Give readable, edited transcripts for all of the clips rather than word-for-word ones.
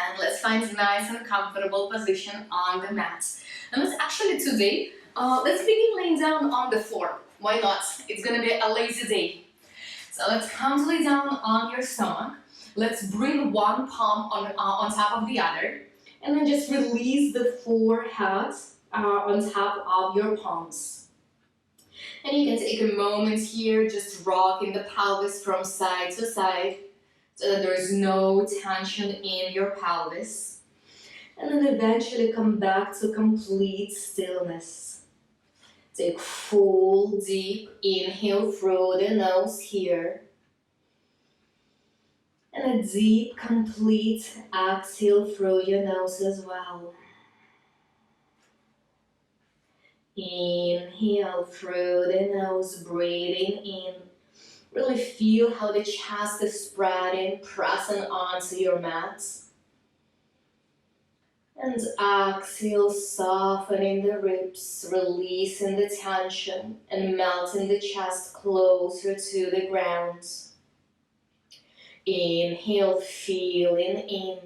And let's find a nice and comfortable position on the mat. And let's actually today, let's begin laying down on the floor. Why not? It's gonna be a lazy day. So let's come lay down on your stomach. Let's bring one palm on top of the other. And then just release the forehead on top of your palms. And you can take a moment here, just rocking the pelvis from side to side so that there's no tension in your pelvis. And then eventually come back to complete stillness. Take full deep inhale through the nose here. And a deep, complete exhale through your nose as well. Inhale through the nose, breathing in. Really feel how the chest is spreading, pressing onto your mat. And exhale, softening the ribs, releasing the tension and melting the chest closer to the ground. Inhale, feeling in,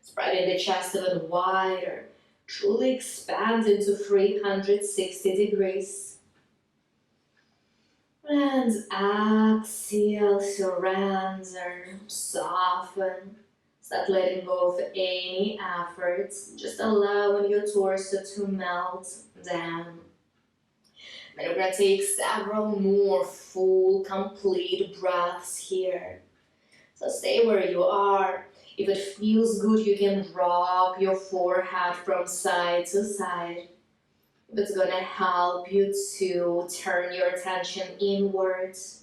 spreading the chest even wider, truly expanding to 360 degrees. And exhale, surrender, soften. Start letting go of any efforts, just allowing your torso to melt down. Then we're going to take several more full, complete breaths here. So stay where you are. If it feels good, you can rock your forehead from side to side. If it's going to help you to turn your attention inwards.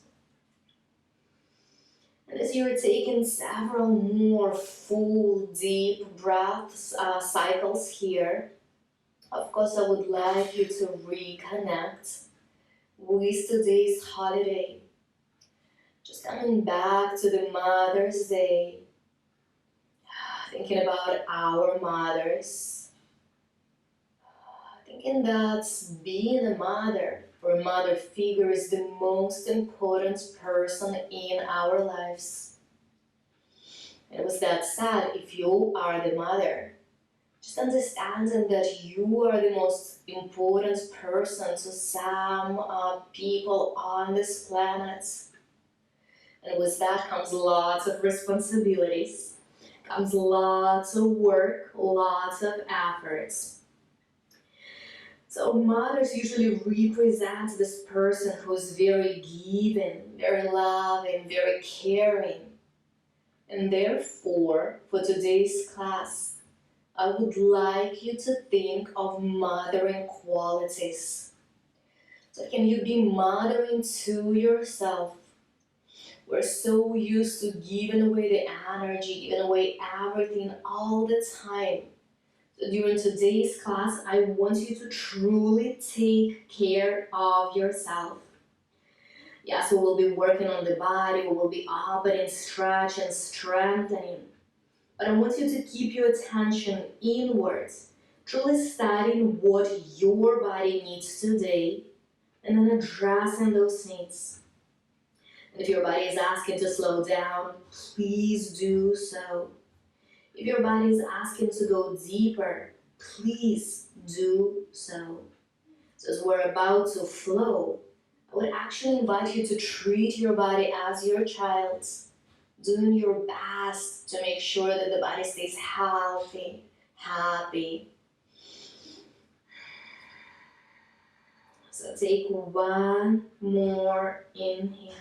And as you're taking several more full, deep breaths, cycles here, of course, I would like you to reconnect with today's holiday. Just coming back to the Mother's Day, thinking about our mothers, thinking that being a mother or a mother figure is the most important person in our lives. And with that said, if you are the mother, just understanding that you are the most important person to some people on this planet. And with that comes lots of responsibilities, comes lots of work, lots of efforts. So mothers usually represent this person who's very giving, very loving, very caring. And therefore, for today's class, I would like you to think of mothering qualities. So can you be mothering to yourself? We're so used to giving away the energy, giving away everything all the time. So during today's class, I want you to truly take care of yourself. Yes, we will be working on the body, we will be opening, stretching, strengthening. But I want you to keep your attention inwards, truly studying what your body needs today, and then addressing those needs. And if your body is asking to slow down, please do so. If your body is asking to go deeper, please do so. So as we're about to flow, I would actually invite you to treat your body as your child, doing your best to make sure that the body stays healthy, happy. So take one more inhale.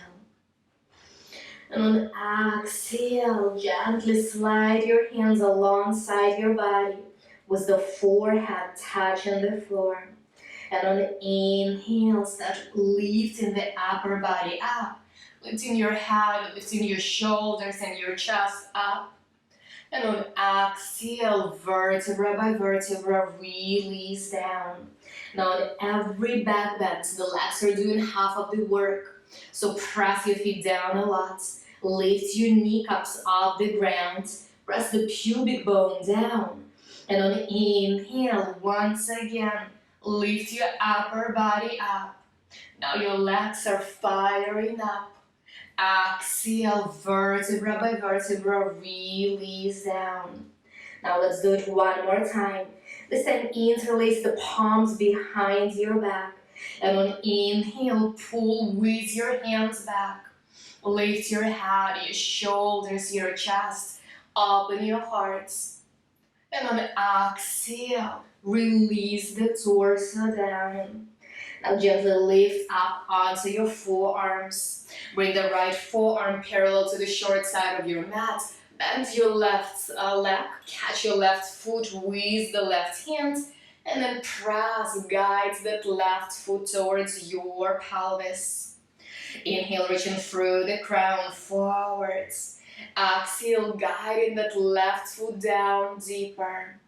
And on exhale, gently slide your hands alongside your body with the forehead touching the floor. And on inhale, start lifting the upper body up, lifting your head, lifting your shoulders and your chest up. And on exhale, vertebra by vertebra, release down. Now on every back bend, the legs are doing half of the work. So press your feet down a lot. Lift your kneecaps off the ground. Press the pubic bone down. And on inhale, once again, lift your upper body up. Now your legs are firing up. Exhale, vertebra by vertebra, release down. Now let's do it one more time. This time interlace the palms behind your back. And on inhale, pull with your hands back. Lift your head, your shoulders, your chest. Open your heart. And on exhale, release the torso down. Now gently lift up onto your forearms. Bring the right forearm parallel to the short side of your mat. Bend your left leg, catch your left foot with the left hand, and then press, guide that left foot towards your pelvis. Inhale, reaching through the crown forwards. Exhale, guiding that left foot down deeper.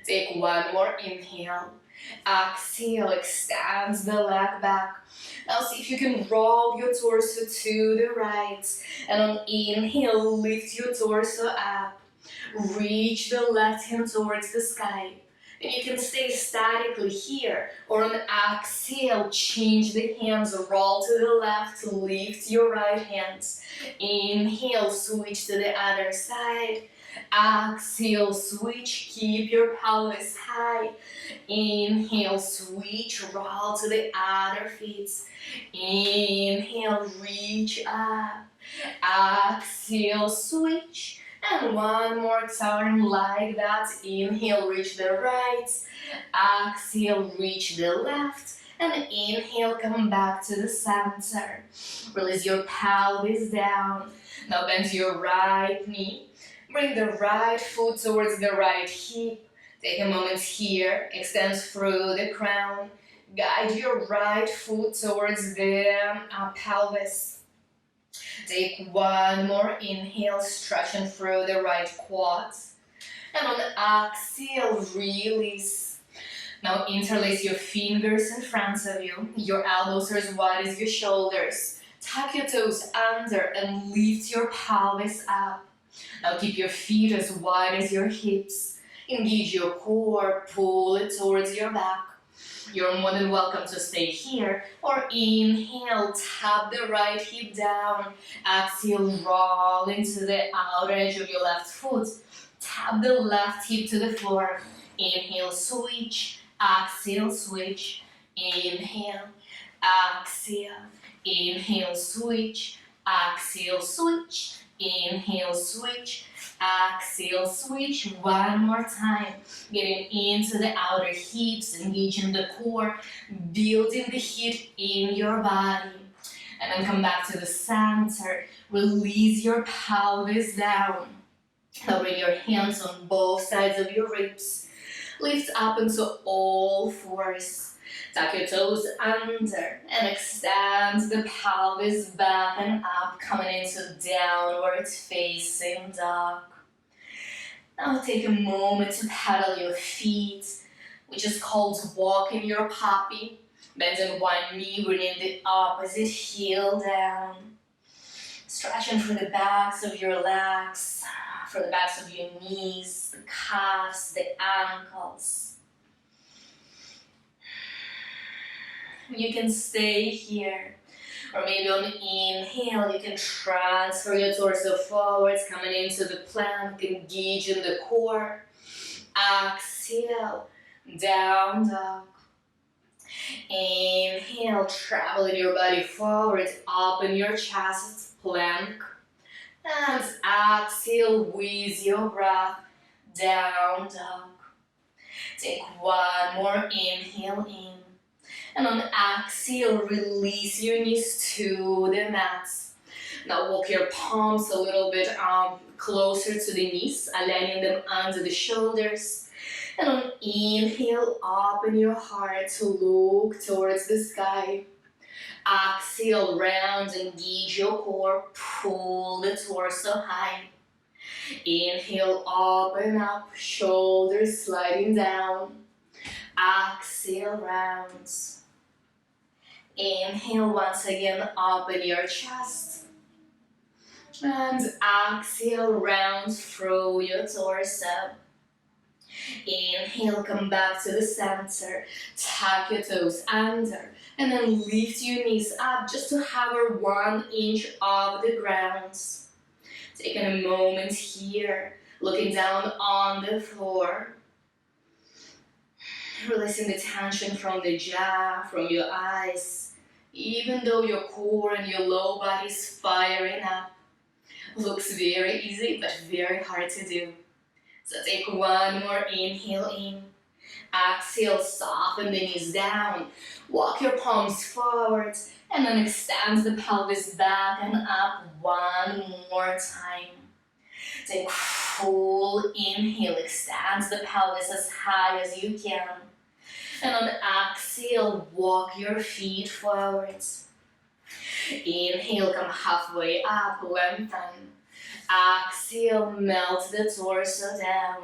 Take one more inhale. Exhale, extend the leg back. Now see if you can roll your torso to the right. And on inhale, lift your torso up. Reach the left hand towards the sky. And you can stay statically here. Or on exhale, change the hands, roll to the left, lift your right hands. Inhale, switch to the other side. Exhale, switch, keep your pelvis high. Inhale, switch, roll to the other feet. Inhale, reach up. Exhale, switch. And one more time like that. Inhale, reach the right. Exhale, reach the left. And inhale, come back to the center. Release your pelvis down. Now bend your right knee. Bring the right foot towards the right hip. Take a moment here. Extend through the crown. Guide your right foot towards the pelvis. Take one more inhale, stretching through the right quads. And on exhale, release. Now interlace your fingers in front of you. Your elbows are as wide as your shoulders. Tuck your toes under and lift your pelvis up. Now keep your feet as wide as your hips. Engage your core, pull it towards your back. You're more than welcome to stay here, or inhale, tap the right hip down. Exhale, roll into the outer edge of your left foot. Tap the left hip to the floor. Inhale, switch. Exhale, switch. Inhale, exhale. Inhale, switch. Exhale, switch. Inhale, switch. Exhale, switch. One more time. Getting into the outer hips, engaging the core, building the heat in your body. And then come back to the center. Release your pelvis down. Now bring your hands on both sides of your ribs. Lift up into all fours. Tuck your toes under and extend the pelvis back and up, coming into downward facing dog. Now take a moment to pedal your feet, which is called walking your puppy. Bending one knee, bringing the opposite heel down. Stretching for the backs of your legs, for the backs of your knees, the calves, the ankles. You can stay here. Or maybe on inhale, you can transfer your torso forwards, coming into the plank, engaging the core. Exhale, down dog. Inhale, traveling your body forward, open your chest, plank. And exhale with your breath, down dog. Take one more inhale in. And on exhale, release your knees to the mats. Now walk your palms a little bit closer to the knees, aligning them under the shoulders. And on inhale, open your heart to look towards the sky. Exhale, round, engage your core, pull the torso high. Inhale, open up, shoulders sliding down. Exhale, rounds. Inhale, once again, open your chest. And exhale, round through your torso. Inhale, come back to the center. Tuck your toes under. And then lift your knees up just to hover 1 inch off the ground. Taking a moment here. Looking down on the floor, releasing the tension from the jaw, from your eyes, even though your core and your low body is firing up. Looks very easy, but very hard to do. So take one more inhale in. Exhale, soften the knees down. Walk your palms forward and then extend the pelvis back and up one more time. Take full inhale, extend the pelvis as high as you can. And on exhale, walk your feet forwards. Inhale, come halfway up, lengthen. Exhale, melt the torso down.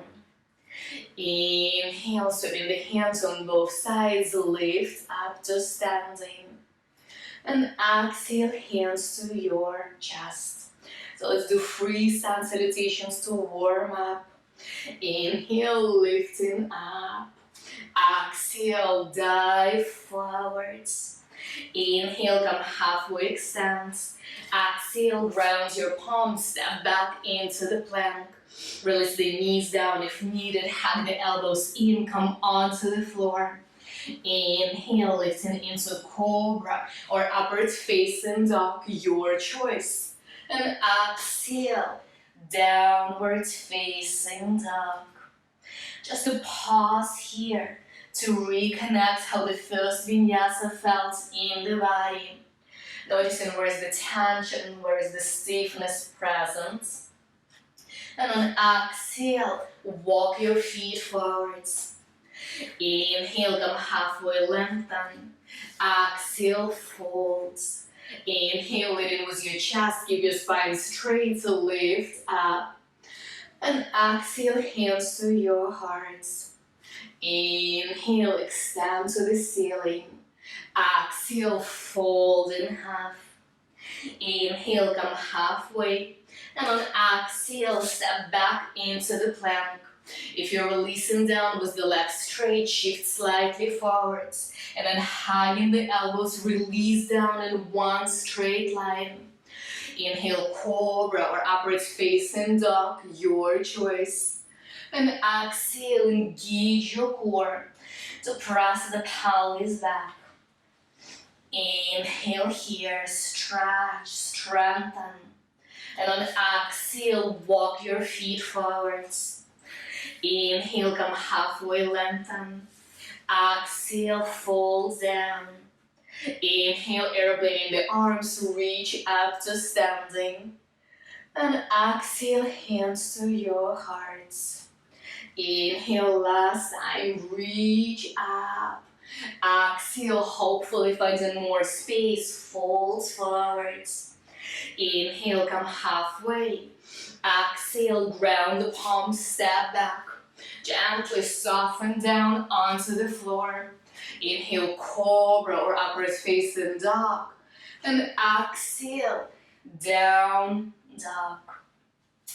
Inhale, sweeping the hands on both sides, lift up to standing. And exhale, hands to your chest. So let's do 3 sun salutations to warm up. Inhale, lifting up. Exhale, dive forwards. Inhale, come halfway, extend. Exhale, ground your palms, step back into the plank. Release the knees down if needed, hug the elbows in, come onto the floor. Inhale, lifting into cobra or upward facing dog, your choice. And exhale, downward facing dog. Just to pause here to reconnect how the first vinyasa felt in the body. Noticing where is the tension, where is the stiffness present. And on exhale, walk your feet forwards. Inhale, come halfway, lengthen. Exhale, fold. Inhale, leading with your chest, keep your spine straight, so lift up. And exhale, hands to your hearts. Inhale, extend to the ceiling. Exhale, fold in half. Inhale, come halfway. And on exhale, step back into the plank. If you're releasing down with the legs straight, shift slightly forwards. And then high in the elbows, release down in one straight line. Inhale, cobra or upward facing dog, your choice. And exhale, engage your core to press the pelvis back. Inhale here, stretch, strengthen. And on exhale, walk your feet forwards. Inhale, come halfway, lengthen. Exhale, fold down. Inhale, airplane in the arms, reach up to standing. And exhale, hands to your hearts. Inhale, last time, reach up. Exhale, hopefully finding more space, fold forwards. Inhale, come halfway. Exhale, ground the palms, step back. Gently soften down onto the floor. Inhale, cobra or upward facing dog. And exhale, down dog.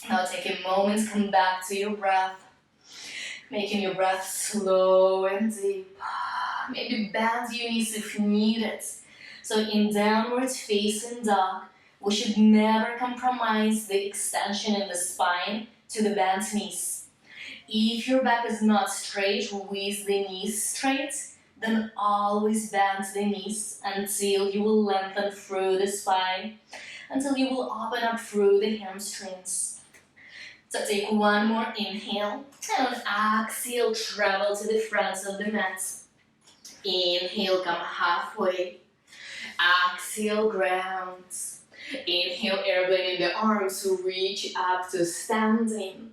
Now take a moment, come back to your breath. Making your breath slow and deep. Maybe bend your knees if needed. So in downward facing dog, we should never compromise the extension in the spine to the bent knees. If your back is not straight with the knees straight, then always bend the knees until you will lengthen through the spine, until you will open up through the hamstrings. So take one more inhale, and on exhale, travel to the front of the mat. Inhale, come halfway. Exhale, ground. Inhale, airplane in the arms, reach up to standing.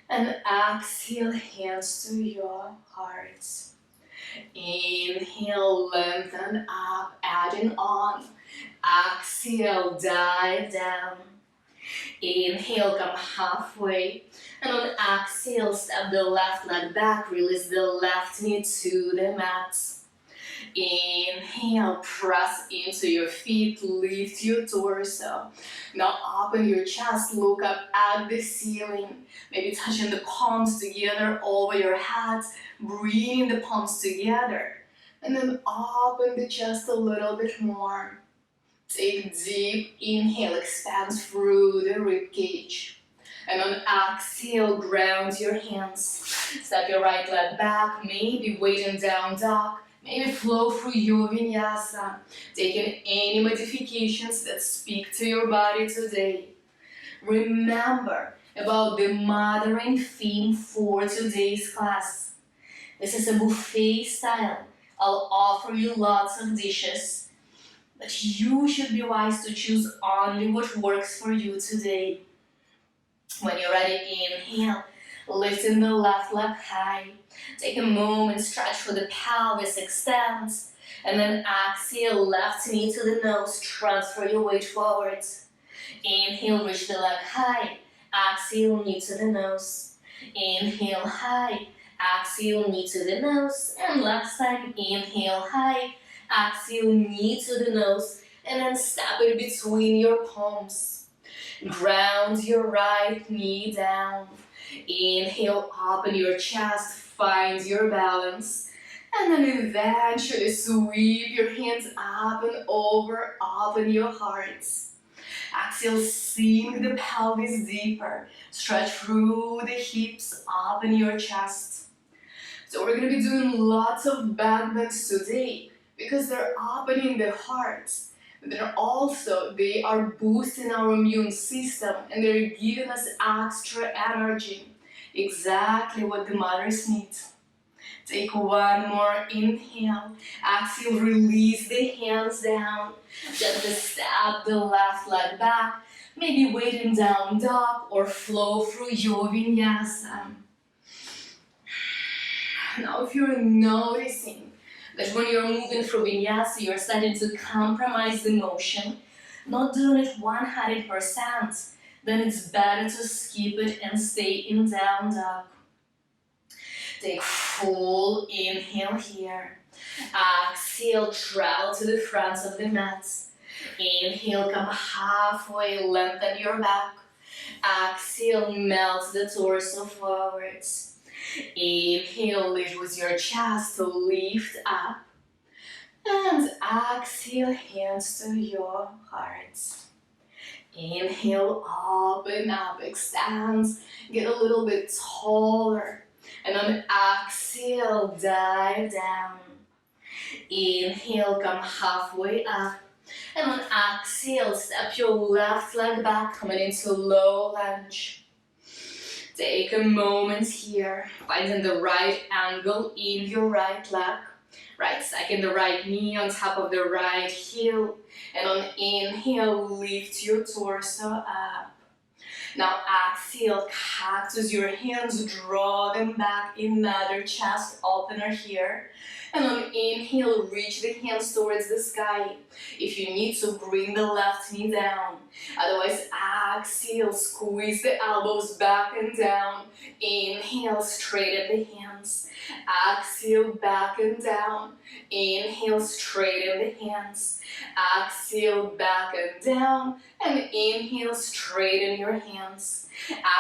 And exhale, hands to your heart. Inhale, lengthen up, adding on. Exhale, dive down. Inhale, come halfway. And on exhale, step the left leg back, release the left knee to the mat. Inhale, press into your feet, lift your torso. Now open your chest, look up at the ceiling. Maybe touching the palms together over your head, bringing the palms together. And then open the chest a little bit more. Take deep inhale, expand through the rib cage. And on exhale, ground your hands. Step your right leg back, maybe weighting down dog. Maybe flow through your vinyasa, taking any modifications that speak to your body today. Remember about the mothering theme for today's class. This is a buffet style. I'll offer you lots of dishes, but you should be wise to choose only what works for you today. When you're ready, inhale, lifting the left leg high. Take a moment, stretch for the pelvis, extends, and then exhale, left knee to the nose, transfer your weight forwards. Inhale, reach the leg high, exhale, knee to the nose. Inhale, high, exhale, knee to the nose, and last time, inhale, high, exhale, knee to the nose, and then step it between your palms. Ground your right knee down. Inhale, open your chest, find your balance. And then eventually sweep your hands up and over, open your heart. Exhale, sink the pelvis deeper. Stretch through the hips, open your chest. So we're going to be doing lots of back bends today because they're opening the heart. They are boosting our immune system and they're giving us extra energy. Exactly what the mothers need. Take one more inhale. Exhale, release the hands down. Gently step the left leg back. Maybe weighting down dog or flow through your vinyasa. Now if you're noticing that when you're moving through vinyasa, you're starting to compromise the motion, not doing it 100%, then it's better to skip it and stay in down dog. Take full inhale here. Exhale, travel to the front of the mat. Inhale, come halfway, lengthen your back. Exhale, melt the torso forwards. Inhale, lift with your chest to lift up. And exhale, hands to your heart. Inhale, open up, extend, get a little bit taller. And on exhale, dive down. Inhale, come halfway up. And on exhale, step your left leg back, coming into low lunge. Take a moment here, finding the right angle in your right leg. Right, second the right knee on top of the right heel. And on inhale, lift your torso up. Now exhale, cactus your hands, draw them back, another chest opener here. And on inhale, reach the hands towards the sky. If you need to, bring the left knee down. Otherwise, exhale, squeeze the elbows back and down. Inhale, straighten the hands. Exhale, back and down. Inhale, straighten the hands. Exhale, back and down. And inhale, straighten your hands.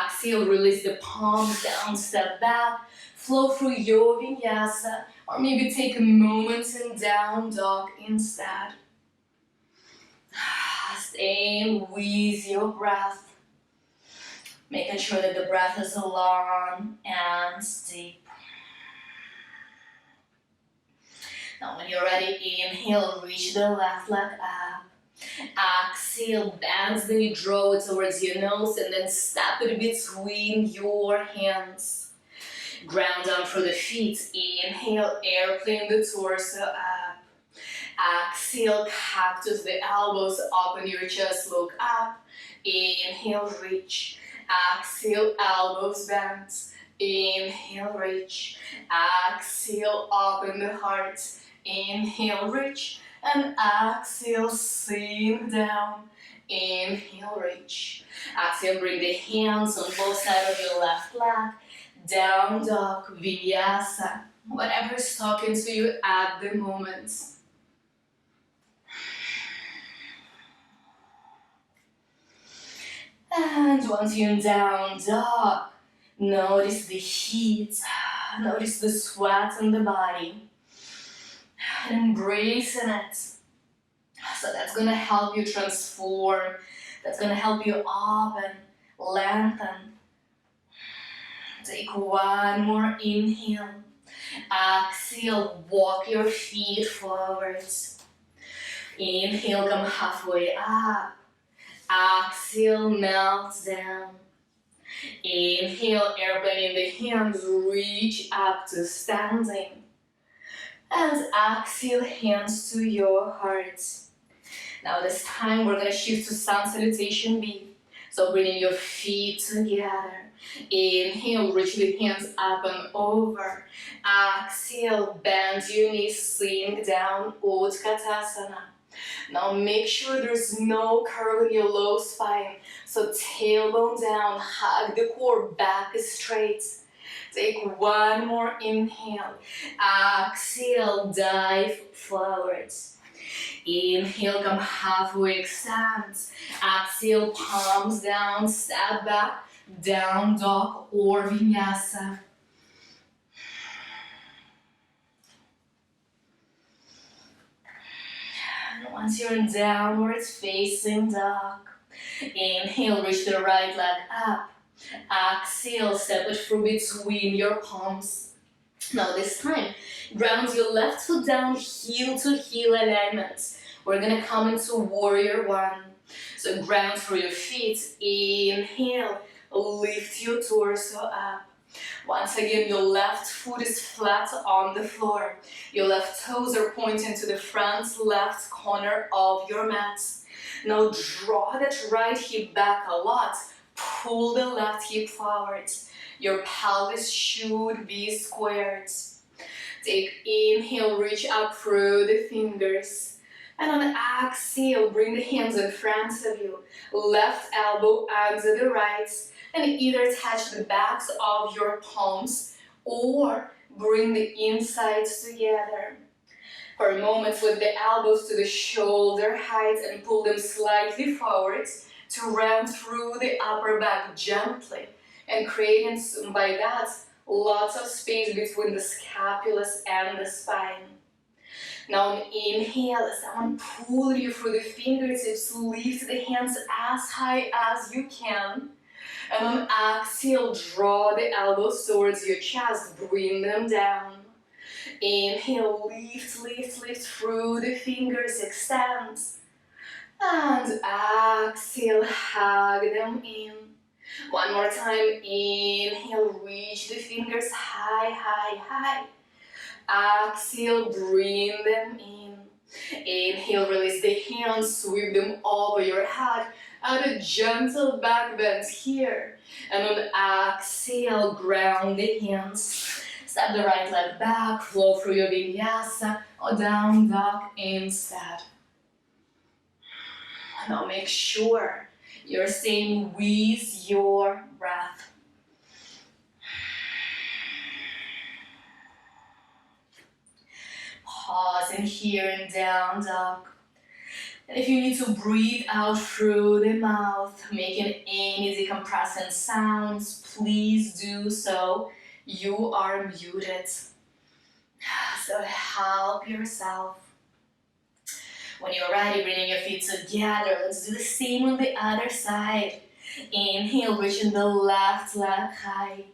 Exhale, release the palms down, step back. Flow through your vinyasa, or maybe take a moment in down dog instead. Staying with your breath, making sure that the breath is long and deep. Now when you're ready, inhale, reach the left leg up. Exhale, bend the knee, draw it towards your nose, and then step it between your hands. Ground down through the feet. Inhale, airplane the torso up. Exhale, cactus the elbows, open your chest, look up. Inhale, reach. Exhale, elbows bent. Inhale, reach. Exhale, open the heart. Inhale, reach. And exhale, sink down. Inhale, reach. Exhale, bring the hands on both sides of your left leg. Down dog, vinyasa, whatever is talking to you at the moment. And once you're in down dog, notice the heat, notice the sweat on the body, and embracing it. So that's gonna help you transform, that's gonna help you open, lengthen, Take one more inhale. Exhale, walk your feet forwards. Inhale, come halfway up. Exhale, melt down. Inhale, airplane in the hands, reach up to standing. And exhale, hands to your heart. Now this time we're gonna shift to sun salutation B. So bringing your feet together. Inhale, reach the hands up and over. Exhale, bend your knees, sink down, Utkatasana. Now make sure there's no curve in your low spine. So tailbone down, hug the core, back is straight. Take one more inhale. Exhale, dive forwards. Inhale, come halfway, extend. Exhale, palms down, step back, down dog or vinyasa. And once you're in downwards facing dog, inhale, reach the right leg up. Exhale, step it through between your palms. Now this time, ground your left foot down, heel to heel alignment. We're gonna come into warrior one. So ground through your feet, inhale, lift your torso up. Once again, your left foot is flat on the floor. Your left toes are pointing to the front left corner of your mat. Now draw that right hip back a lot. Pull the left hip forward. Your pelvis should be squared. Take inhale, reach up through the fingers. And on exhale, bring the hands in front of you. Left elbow under the right. And either touch the backs of your palms or bring the insides together. For a moment, flip the elbows to the shoulder height and pull them slightly forward to round through the upper back gently and creating by that lots of space between the scapulas and the spine. Now on inhale, as someone pull you through the fingertips, lift the hands as high as you can. And on exhale, draw the elbows towards your chest, bring them down. Inhale, lift, lift, lift through the fingers, extend. And exhale, hug them in. One more time, inhale, reach the fingers high, high, high. Exhale, bring them in. Inhale, release the hands, sweep them over your head. Add a gentle back bend here. And on exhale, ground the hands. Step the right leg back, flow through your vinyasa or down dog instead. Now make sure you're staying with your breath. Pause in here and down dog. And if you need to breathe out through the mouth, making any decompressing sounds, please do so. You are muted. So help yourself. When you're ready, bringing your feet together, let's do the same on the other side. Inhale, reaching the left leg high.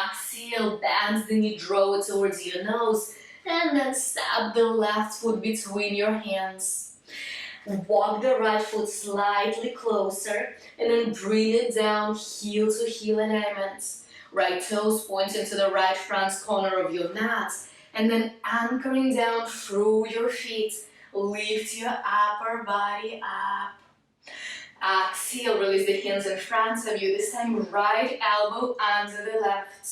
Exhale, bend the knee, draw it towards your nose, and then step the left foot between your hands. Walk the right foot slightly closer, and then bring it down, heel to heel alignment. Right toes pointing to the right front corner of your mat, and then anchoring down through your feet. Lift your upper body up. Exhale, release the hands in front of you. This time, right elbow under the left.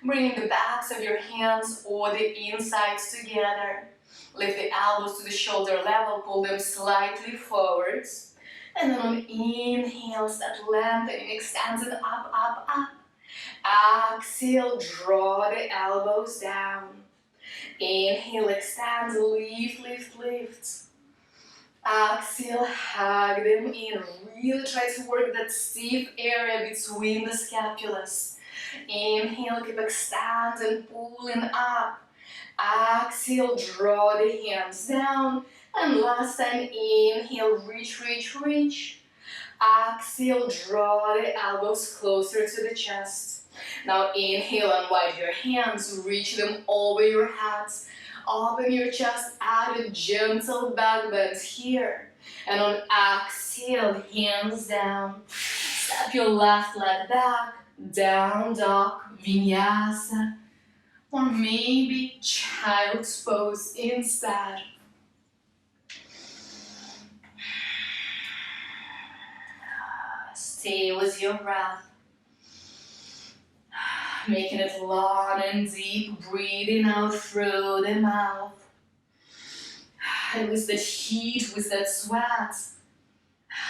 Bringing the backs of your hands or the insides together. Lift the elbows to the shoulder level, pull them slightly forwards. And then on inhale, start lengthening, extending up, up, up. Exhale, draw the elbows down. Inhale, extend, lift, lift, lift. Exhale, hug them in. Really try to work that stiff area between the scapulas. Inhale, keep extending, pulling up. Exhale, draw the hands down. And last time, inhale, reach, reach, reach. Exhale, draw the elbows closer to the chest. Now inhale, unwind your hands, reach them over your head. Open your chest, add a gentle back bend here. And on exhale, hands down. Step your left leg back, down dog, vinyasa. Or maybe child's pose instead. Stay with your breath. Making it long and deep, breathing out through the mouth. And with that heat, with that sweat,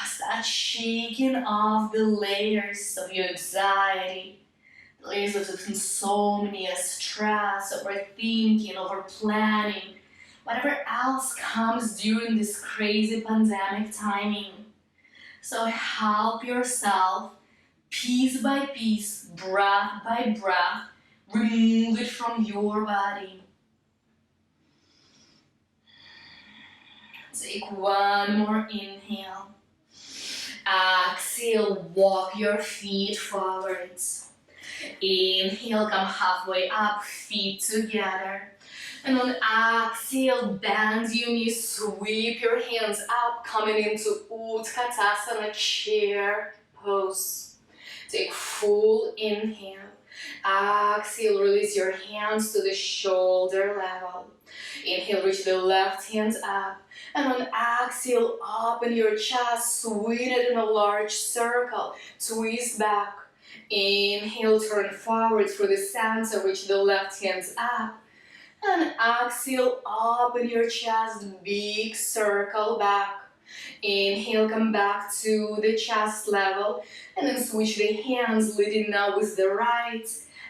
start shaking off the layers of your anxiety, the layers of insomnia, stress, overthinking, overplanning, whatever else comes during this crazy pandemic timing. So help yourself, piece by piece, breath by breath, remove it from your body. Take one more inhale. Exhale, walk your feet forwards. Inhale, come halfway up, feet together. And on exhale, bend your knees, sweep your hands up, coming into Utkatasana, chair pose. Take full inhale. Exhale, release your hands to the shoulder level. Inhale, reach the left hand up. And on exhale, open your chest, swing it in a large circle. Twist back. Inhale, turn forward through the center, reach the left hand up. And exhale, open your chest, big circle back. Inhale, come back to the chest level. And then switch the hands, leading now with the right.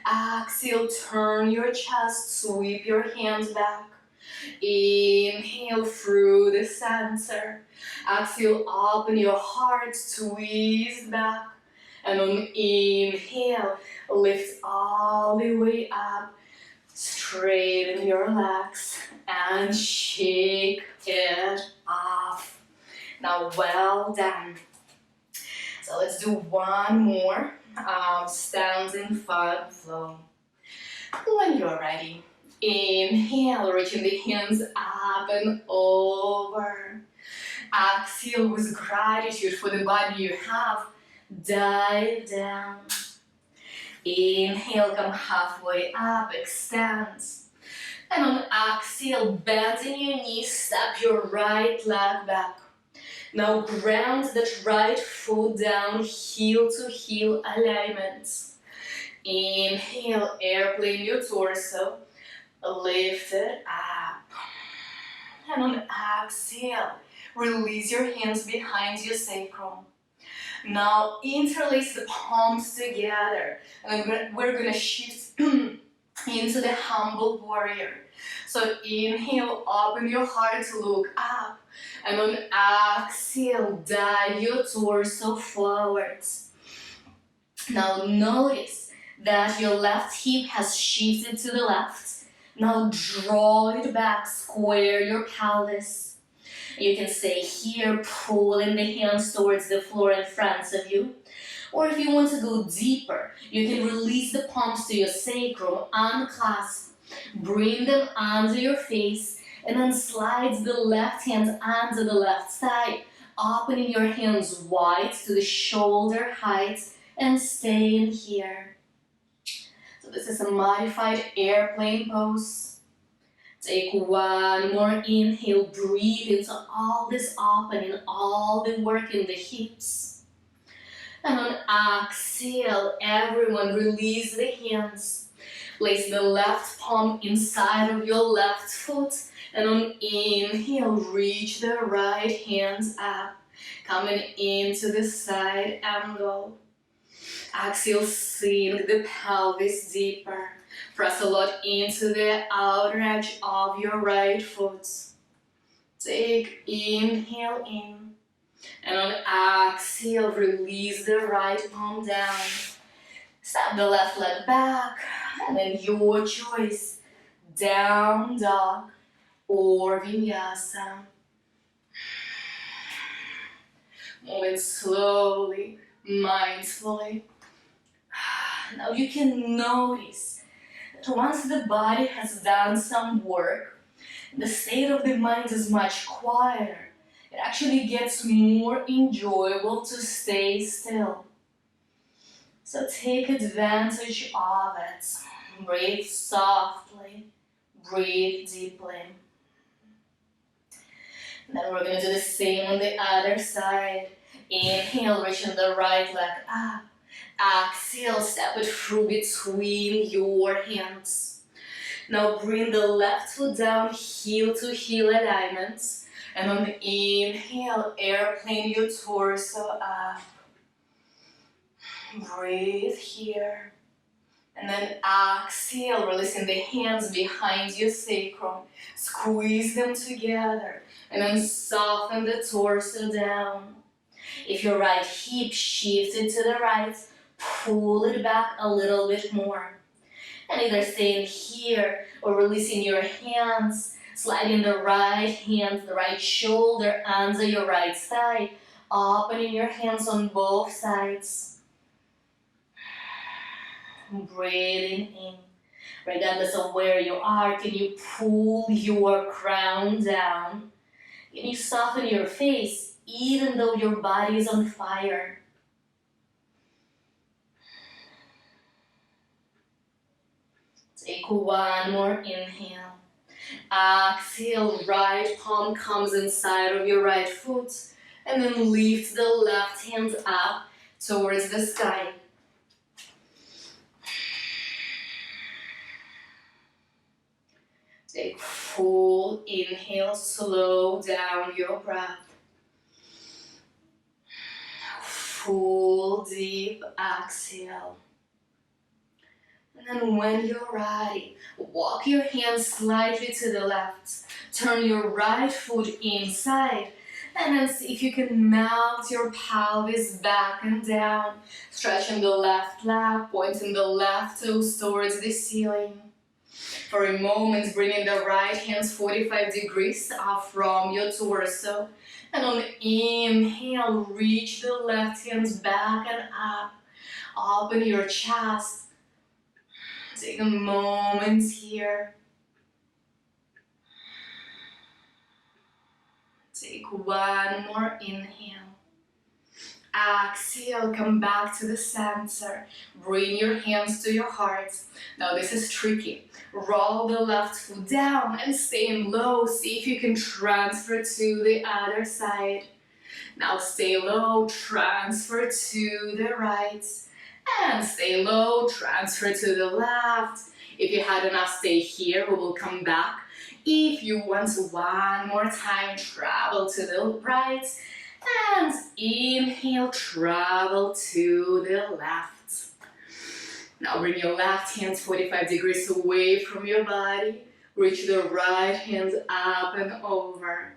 Exhale, turn your chest, sweep your hands back. Inhale through the center. Exhale, open your heart, twist back. And on inhale, lift all the way up. Straighten your legs and shake it off. Now, well done. So let's do one more. Standing front flow. When you're ready, inhale, reaching the hands up and over. Exhale with gratitude for the body you have. Dive down. Inhale, come halfway up, extend. And on exhale, bending your knees, step your right leg back. Now ground that right foot down, heel to heel alignment. Inhale, airplane your torso, lift it up. And on exhale, release your hands behind your sacrum. Now interlace the palms together, and we're gonna shift into the humble warrior. So inhale, open your heart to look up, and on exhale, dive your torso forwards. Now notice that your left hip has shifted to the left. Now draw it back, square your pelvis. You can stay here, pulling the hands towards the floor in front of you. Or if you want to go deeper, you can release the palms to your sacrum, unclasp, bring them under your face, and then slide the left hand under the left side, opening your hands wide to the shoulder height, and staying here. So this is a modified airplane pose. Take one more inhale, breathe into all this opening, all the work in the hips. And on exhale, everyone release the hands. Place the left palm inside of your left foot. And on inhale, reach the right hand up, coming into the side angle. Exhale, sink the pelvis deeper. Press a lot into the outer edge of your right foot. Take inhale in. And on exhale, release the right palm down. Step the left leg back. And then your choice. Down dog or vinyasa. Moving slowly, mindfully. Now you can notice that once the body has done some work, the state of the mind is much quieter. It actually gets more enjoyable to stay still. So take advantage of it. Breathe softly, breathe deeply. And then we're going to do the same on the other side. Inhale, reaching the right leg up. Exhale, step it through between your hands. Now bring the left foot down, heel to heel alignment. And on the inhale, airplane your torso up. Breathe here. And then exhale, releasing the hands behind your sacrum. Squeeze them together. And then soften the torso down. If your right hip shifted to the right, pull it back a little bit more. And either staying here or releasing your hands, sliding the right hand, the right shoulder under your right thigh, opening your hands on both sides. Breathing in. Regardless of where you are, can you pull your crown down? Can you soften your face even though your body is on fire? Take one more inhale. Exhale, right palm comes inside of your right foot, and then lift the left hand up towards the sky. Take full inhale, slow down your breath. Full deep exhale. And then when you're ready, walk your hands slightly to the left. Turn your right foot inside. And then see if you can melt your pelvis back and down. Stretching the left leg, pointing the left toes towards the ceiling. For a moment, bringing the right hands 45 degrees up from your torso. And on the inhale, reach the left hands back and up. Open your chest. Take a moment here. Take one more inhale. Exhale, come back to the center. Bring your hands to your heart. Now this is tricky. Roll the left foot down and staying low. See if you can transfer to the other side. Now stay low, transfer to the right. And stay low, transfer to the left. If you had enough, stay here. We will come back. If you want to one more time, travel to the right. And inhale, travel to the left. Now bring your left hand 45 degrees away from your body. Reach the right hand up and over.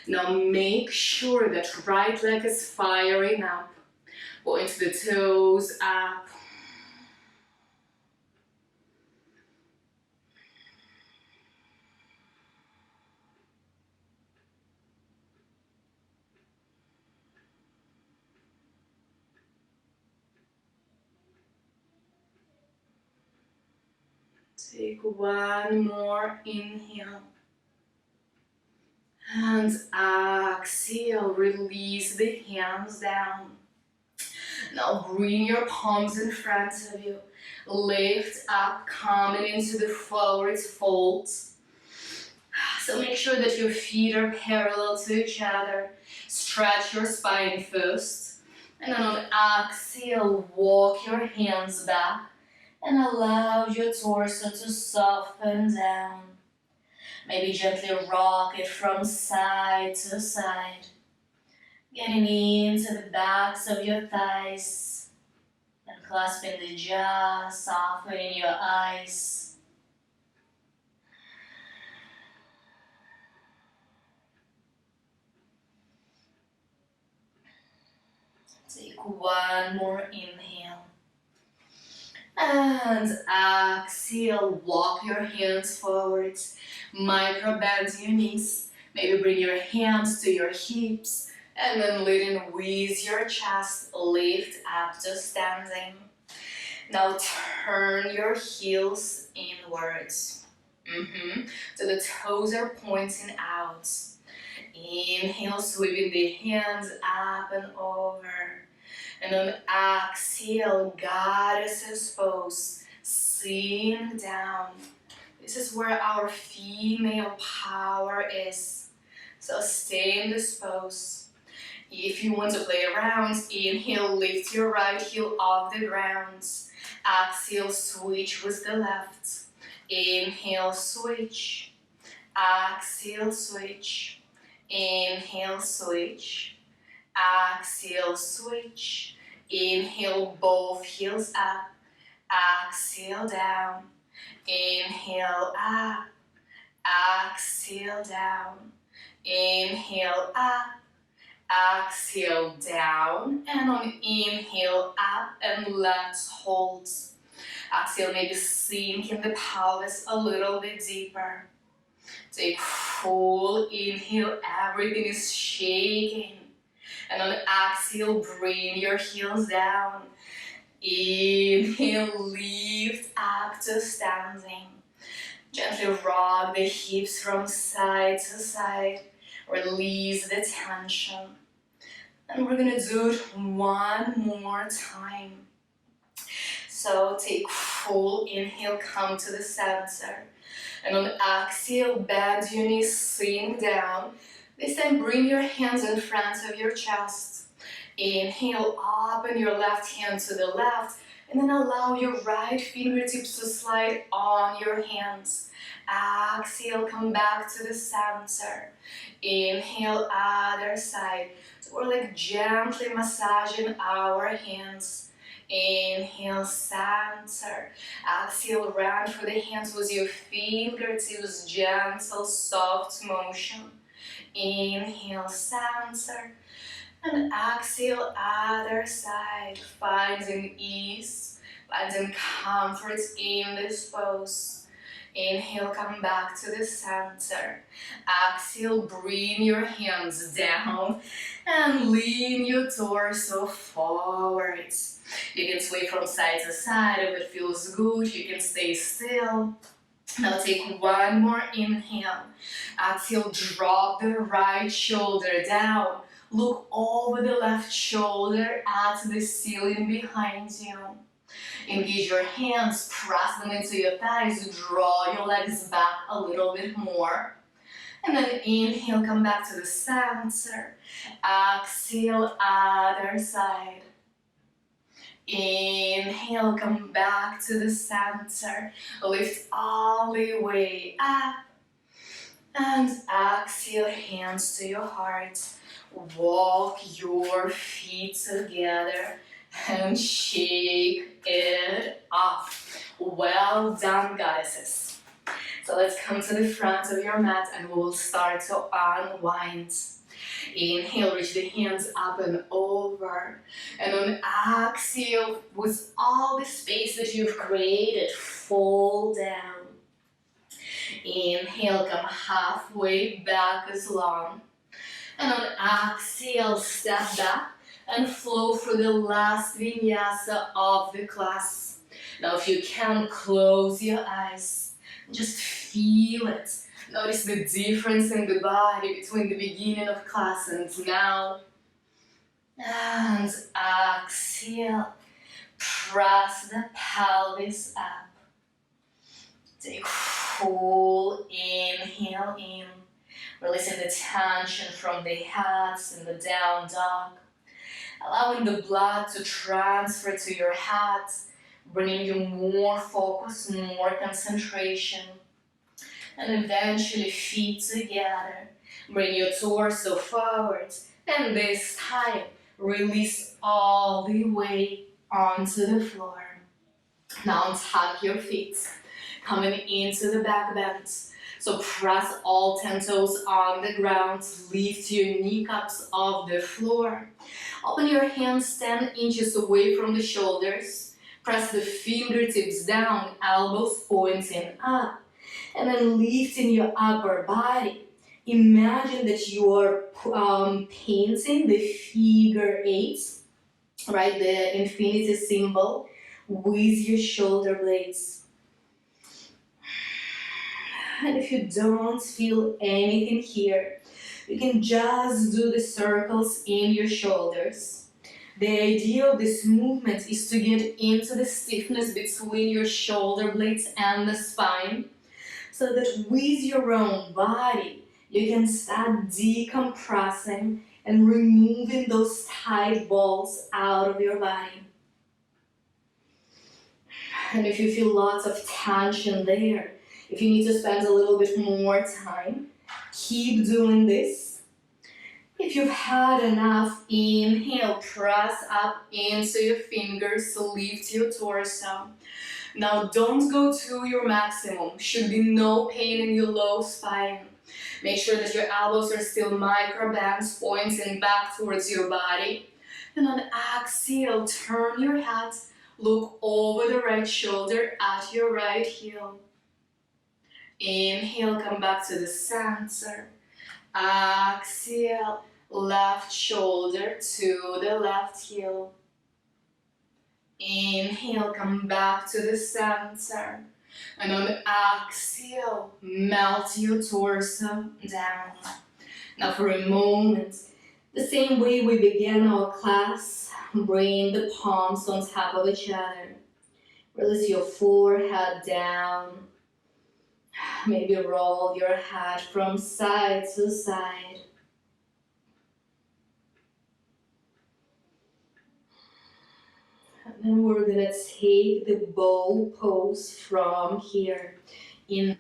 Now make sure that right leg is firing up. Point the toes up. Take one more inhale. And exhale, release the hands down. Now bring your palms in front of you. Lift up, coming into the forward fold. So make sure that your feet are parallel to each other. Stretch your spine first. And then on exhale, walk your hands back. And allow your torso to soften down. Maybe gently rock it from side to side. Getting into the backs of your thighs. And clasping the jaw, softening your eyes. Take one more inhale. And exhale, walk your hands forwards. Micro bend your knees. Maybe bring your hands to your hips. And then leading with your chest, lift up to standing. Now turn your heels inwards. So the toes are pointing out. Inhale, sweeping the hands up and over. And on exhale, goddess's pose, sink down. This is where our female power is. So stay in this pose. If you want to play around, inhale, lift your right heel off the ground. Exhale, switch with the left. Inhale, switch. Exhale, switch. Inhale, switch. Exhale, switch. Inhale, both heels up. Exhale, down. Inhale, up. Exhale, down. Inhale, up. Exhale, down. And on inhale, up, and let's hold. Exhale, maybe sink in the pelvis a little bit deeper. Take full inhale, everything is shaking. And on exhale, bring your heels down. Inhale, lift up to standing. Gently rock the hips from side to side. Release the tension. And we're gonna do it one more time. So take full inhale, come to the center. And on exhale, bend your knees, sink down. This time, bring your hands in front of your chest. Inhale, open your left hand to the left, and then allow your right fingertips to slide on your hands. Exhale, come back to the center. Inhale, other side. So we're like gently massaging our hands. Inhale, center. Exhale, run for the hands with your fingertips, gentle, soft motion. Inhale, center. And exhale, other side. Finding ease, finding comfort in this pose. Inhale, come back to the center. Exhale, bring your hands down and lean your torso forwards. You can sway from side to side if it feels good. You can stay still. Now take one more inhale. Exhale, drop the right shoulder down. Look over the left shoulder at the ceiling behind you. Engage your hands, press them into your thighs, draw your legs back a little bit more. And then inhale, come back to the center. Exhale, other side. Inhale, come back to the center. Lift all the way up. And exhale, hands to your heart. Walk your feet together and shake it off. Well done, goddesses. So let's come to the front of your mat and we'll start to unwind. Inhale, reach the hands up and over. And on exhale, with all the space that you've created, fall down. Inhale, come halfway back as long. And on exhale, step back and flow through the last vinyasa of the class. Now if you can, close your eyes. Just feel it. Notice the difference in the body between the beginning of class and now. And exhale. Press the pelvis up. Take full inhale in. Releasing the tension from the hands and the down dog. Allowing the blood to transfer to your head, bringing you more focus, more concentration. And eventually feet together. Bring your torso forward. And this time, release all the way onto the floor. Now tuck your feet. Coming into the back bend. So press all 10 toes on the ground, lift your kneecaps off the floor. Open your hands 10 inches away from the shoulders. Press the fingertips down, elbows pointing up. And then lifting your upper body. Imagine that you are painting the figure 8, right? The infinity symbol with your shoulder blades. And if you don't feel anything here, you can just do the circles in your shoulders. The idea of this movement is to get into the stiffness between your shoulder blades and the spine, so that with your own body, you can start decompressing and removing those tight balls out of your body. And if you feel lots of tension there, if you need to spend a little bit more time, keep doing this. If you've had enough, inhale, press up into your fingers, lift your torso. Now don't go to your maximum, should be no pain in your low spine. Make sure that your elbows are still micro bends, pointing back towards your body. And on exhale, turn your head, look over the right shoulder at your right heel. Inhale, come back to the center. Exhale, left shoulder to the left heel. Inhale, come back to the center. And on exhale, melt your torso down. Now for a moment, the same way we began our class, bring the palms on top of each other. Release your forehead down. Maybe roll your head from side to side. And then we're gonna take the bow pose from here. In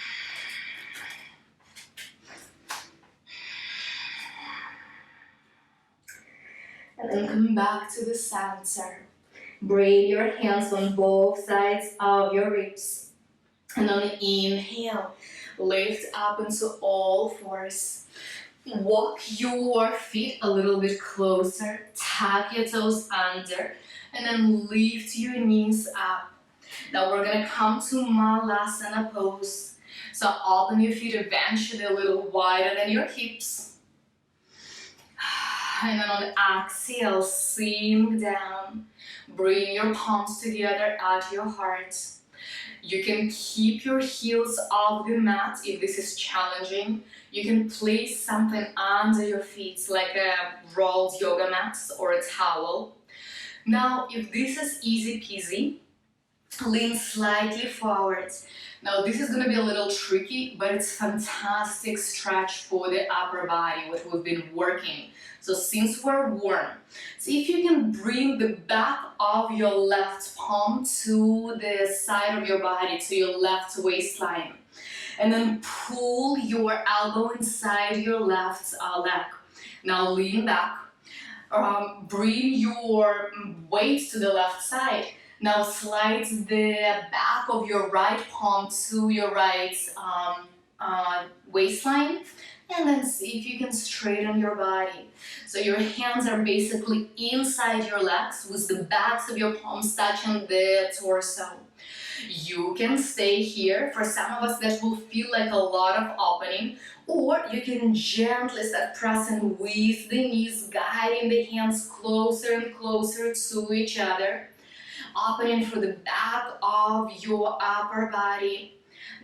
and then come back to the center. Bring your hands on both sides of your ribs. And on the inhale, lift up into all fours. Walk your feet a little bit closer. Tap your toes under. And then lift your knees up. Now we're gonna come to Malasana pose. So open your feet eventually a little wider than your hips. And then on exhale, sink down. Bring your palms together at your heart. You can keep your heels off the mat if this is challenging. You can place something under your feet like a rolled yoga mat or a towel. Now, if this is easy peasy, lean slightly forward. Now, this is going to be a little tricky, but it's fantastic stretch for the upper body, what we've been working. So since we're warm, see if you can bring the back of your left palm to the side of your body, to your left waistline. And then pull your elbow inside your left leg. Now lean back. Bring your weight to the left side. Now slide the back of your right palm to your right waistline, and then see if you can straighten your body. So your hands are basically inside your legs with the backs of your palms touching the torso. You can stay here. For some of us that will feel like a lot of opening, or you can gently start pressing with the knees, guiding the hands closer and closer to each other. Opening for the back of your upper body,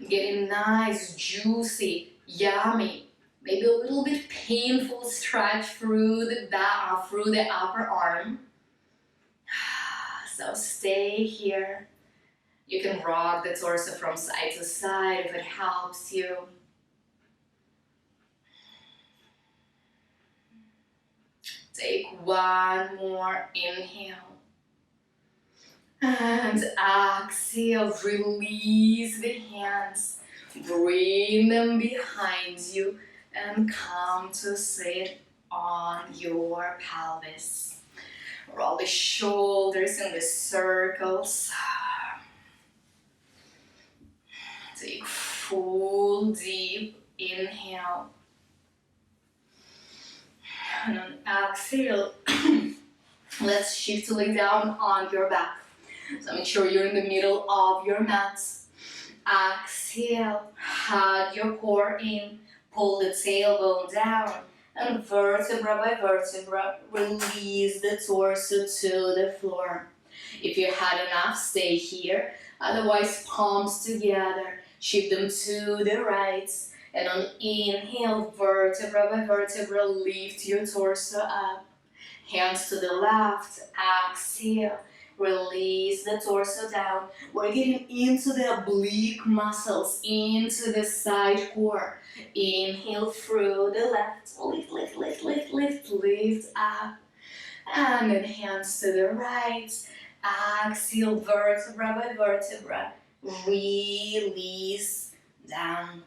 getting nice, juicy, yummy, maybe a little bit painful stretch through the back, through the upper arm. So stay here. You can rock the torso from side to side if it helps you. Take one more inhale. And exhale, release the hands, bring them behind you and come to sit on your pelvis. Roll the shoulders in the circles. Take full deep inhale. And on exhale, let's shift to lay down on your back. So make sure you're in the middle of your mat. Exhale, hug your core in, pull the tailbone down, and vertebra by vertebra, release the torso to the floor. If you had enough, stay here. Otherwise, palms together. Shift them to the right. And on inhale, vertebra by vertebra, lift your torso up. Hands to the left. Exhale. Release the torso down. We're getting into the oblique muscles, into the side core. Inhale through the left. Lift, lift, lift, lift, lift, lift up. And then hands to the right. Exhale, vertebra by vertebra. Release down.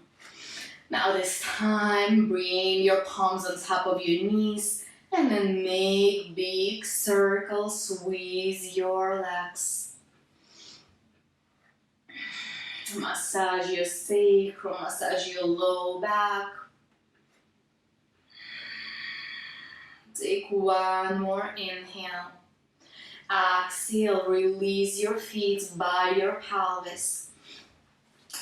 Now this time, bring your palms on top of your knees and then make big circles with your legs. Massage your sacrum, massage your low back. Take one more inhale. Exhale, release your feet by your pelvis.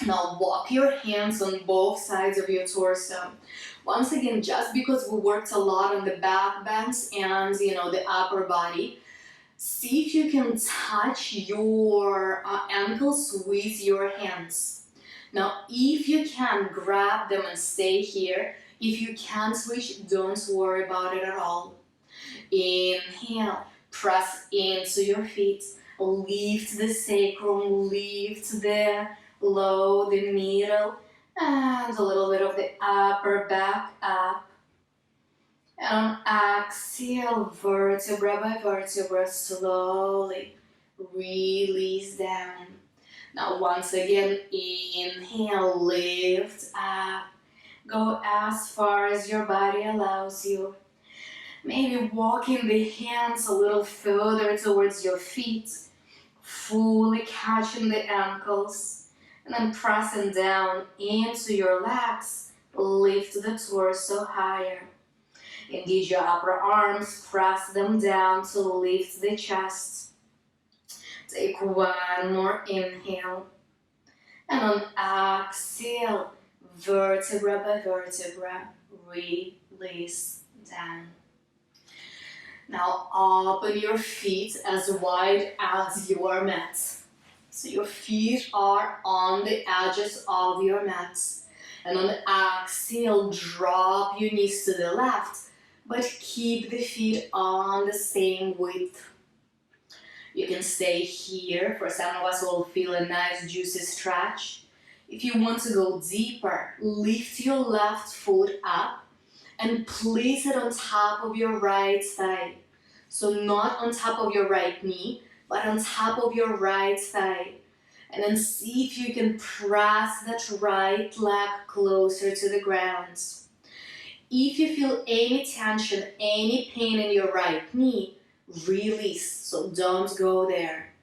Now walk your hands on both sides of your torso. Once again, just because we worked a lot on the back bends and the upper body, see if you can touch your ankles with your hands. Now, if you can, grab them and stay here. If you can't reach, don't worry about it at all. Inhale, press into your feet. Lift the sacrum, lift the middle, and a little bit of the upper back up. And on exhale, vertebra by vertebra, slowly release down. Now once again, inhale, lift up. Go as far as your body allows you. Maybe walking the hands a little further towards your feet, fully catching the ankles, and then pressing down into your legs. Lift the torso higher. Engage your upper arms, press them down to lift the chest. Take one more inhale. And on exhale, vertebra by vertebra, release down. Now open your feet as wide as your mat. So your feet are on the edges of your mat. And on exhale, drop your knees to the left, but keep the feet on the same width. You can stay here. For some of us, we'll feel a nice juicy stretch. If you want to go deeper, lift your left foot up and place it on top of your right thigh. So not on top of your right knee, but on top of your right thigh. And then see if you can press that right leg closer to the ground. If you feel any tension, any pain in your right knee, release, so don't go there.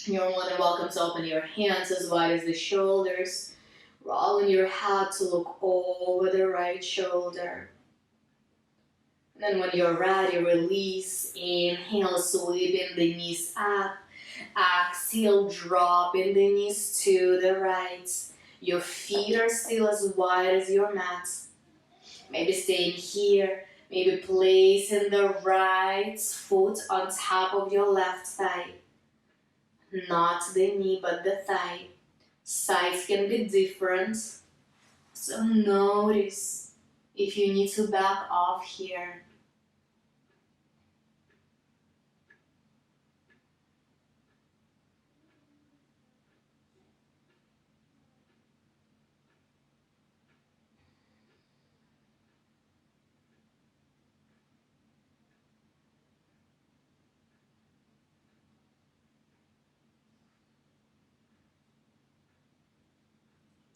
You're more than welcome to open your hands as wide as the shoulders, rolling your head to look over the right shoulder. And then when you're ready, release, inhale, sweeping the knees up, exhale, dropping the knees to the right. Your feet are still as wide as your mat. Maybe staying here, maybe placing the right foot on top of your left thigh. Not the knee, but the thigh. Sides can be different, so notice if you need to back off here.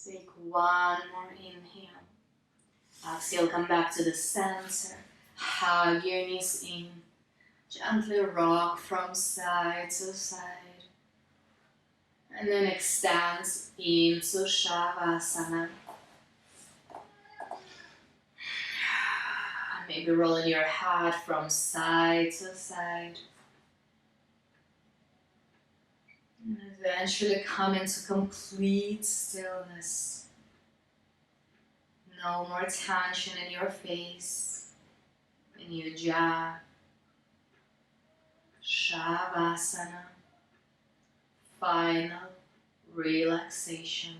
Take one more inhale. Exhale, come back to the center. Hug your knees in. Gently rock from side to side. And then extend into Shavasana. Maybe rolling your head from side to side. And eventually come into complete stillness. No more tension in your face. in Ujjayi, Shavasana, final relaxation.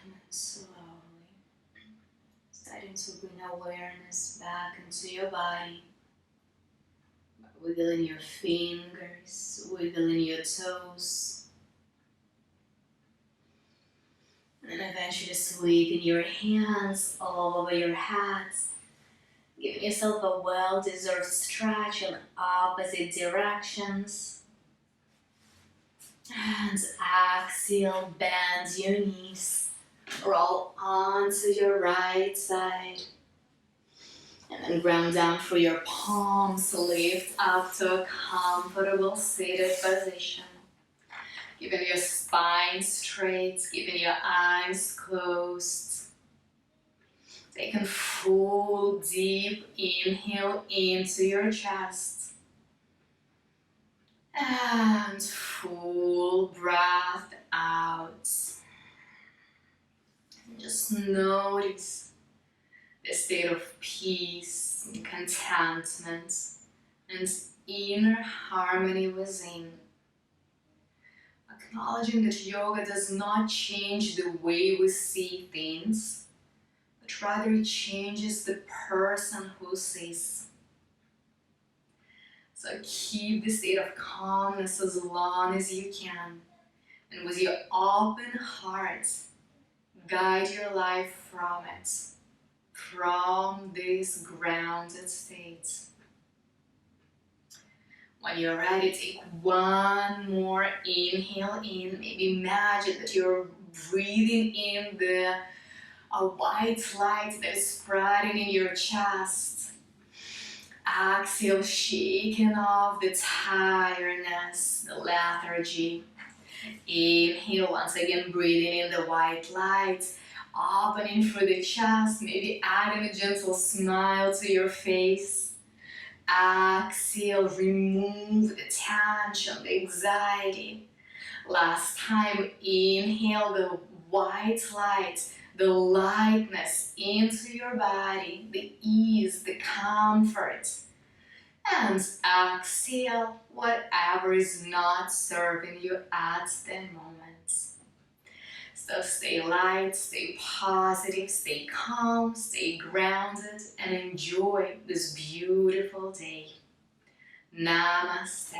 And slowly starting to bring awareness back into your body. Wiggling your fingers, wiggling your toes, and then eventually sweeping your hands all over your hands, giving yourself a well-deserved stretch in opposite directions. And exhale, bend your knees, roll onto your right side. And then ground down through your palms, lift up to a comfortable seated position. Keeping your spine straight, keeping your eyes closed. Take a full deep inhale into your chest. And full breath out. And just notice the state of peace and contentment and inner harmony within. Acknowledging that yoga does not change the way we see things, but rather it changes the person who sees. So keep the state of calmness as long as you can, and with your open heart, guide your life from this grounded state. When you're ready, take one more inhale in. Maybe imagine that you're breathing in the white light that is spreading in your chest. Exhale, shaking off the tiredness, the lethargy. Inhale, once again, breathing in the white light, opening through the chest, maybe adding a gentle smile to your face. Exhale, remove the tension, the anxiety. Last time, inhale the white light, the lightness into your body, the ease, the comfort. And exhale whatever is not serving you at the moment. So stay light, stay positive, stay calm, stay grounded, and enjoy this beautiful day. Namaste.